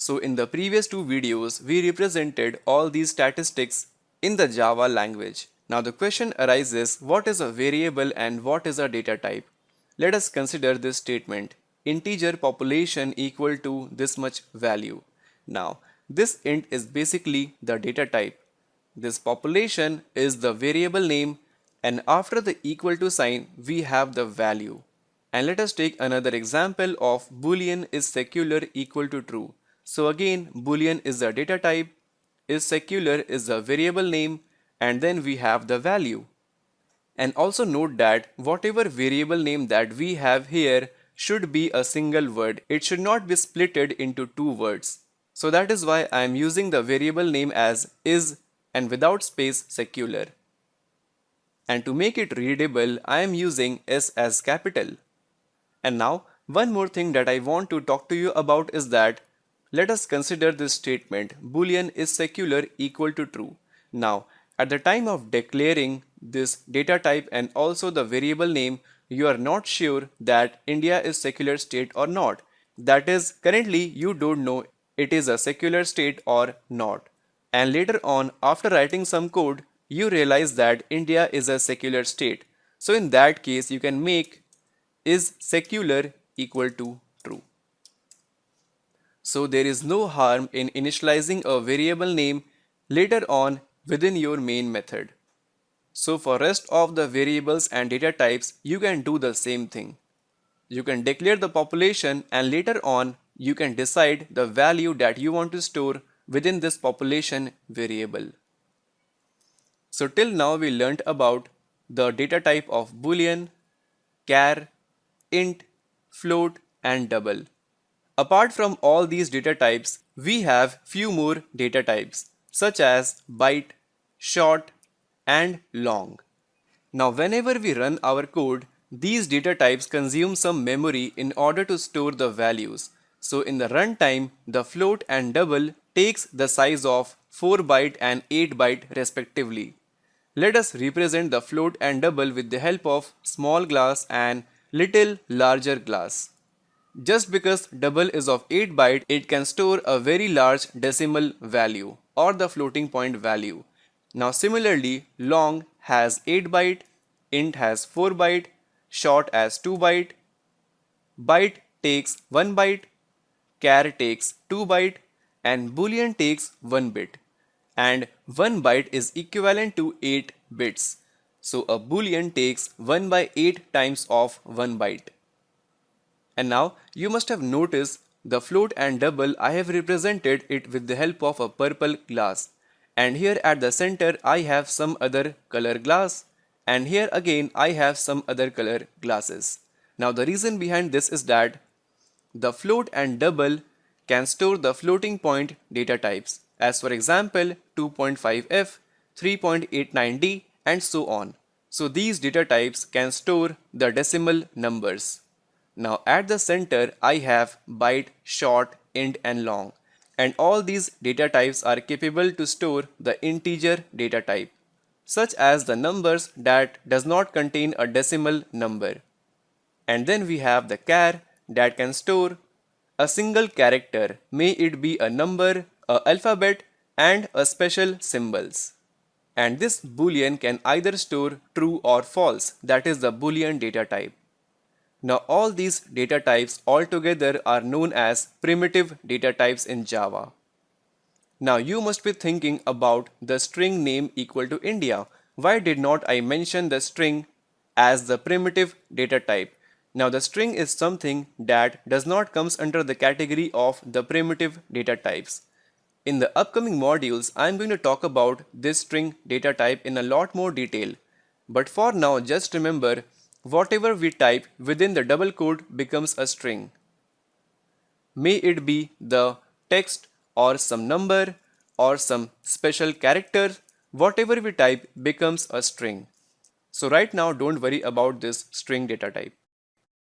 So in the previous two videos, we represented all these statistics in the Java language. Now the question arises, what is a variable and what is a data type? Let us consider this statement. Integer population equal to this much value. Now this int is basically the data type. This population is the variable name, and after the equal to sign we have the value. And let us take another example of boolean is secular equal to true. So again, boolean is the data type, is secular is the variable name, and then we have the value. And also note that whatever variable name that we have here should be a single word. It should not be splitted into two words. So that is why I am using the variable name as is and without space secular. And to make it readable, I am using S as capital. And now, one more thing that I want to talk to you about is that let us consider this statement, boolean is secular equal to true. Now, at the time of declaring this data type and also the variable name, you are not sure that India is secular state or not. That is, currently you don't know it is a secular state or not. And later on, after writing some code, you realize that India is a secular state. So in that case, you can make is secular equal to true. So there is no harm in initializing a variable name later on within your main method. So for rest of the variables and data types, you can do the same thing. You can declare the population and later on you can decide the value that you want to store within this population variable. So till now we learnt about the data type of boolean, char, int, float and double. Apart from all these data types, we have few more data types such as byte, short and long. Now whenever we run our code, these data types consume some memory in order to store the values. So in the runtime, the float and double takes the size of 4 byte and 8 byte respectively. Let us represent the float and double with the help of small glass and little larger glass. Just because double is of 8 byte, it can store a very large decimal value or the floating point value. Now similarly, long has 8 byte, int has 4 byte, short has 2 byte, byte takes 1 byte, char takes 2 byte and boolean takes 1 bit. And 1 byte is equivalent to 8 bits. So a boolean takes 1 by 8 times of 1 byte. And now you must have noticed the float and double, I have represented it with the help of a purple glass. And here at the center I have some other color glass. And here again I have some other color glasses. Now the reason behind this is that the float and double can store the floating point data types, as for example 2.5f, 3.89d and so on. So these data types can store the decimal numbers. Now at the center I have byte, short, int and long, and all these data types are capable to store the integer data type, such as the numbers that does not contain a decimal number. And then we have the char that can store a single character, may it be a number, a alphabet and a special symbols. And this boolean can either store true or false, that is the boolean data type. Now all these data types altogether are known as primitive data types in Java. Now you must be thinking about the string name equal to India. Why did not I mention the string as the primitive data type? Now the string is something that does not comes under the category of the primitive data types. In the upcoming modules, I am going to talk about this string data type in a lot more detail. But for now, just remember, whatever we type within the double quote becomes a string. May it be the text or some number or some special character, whatever we type becomes a string. So right now don't worry about this string data type.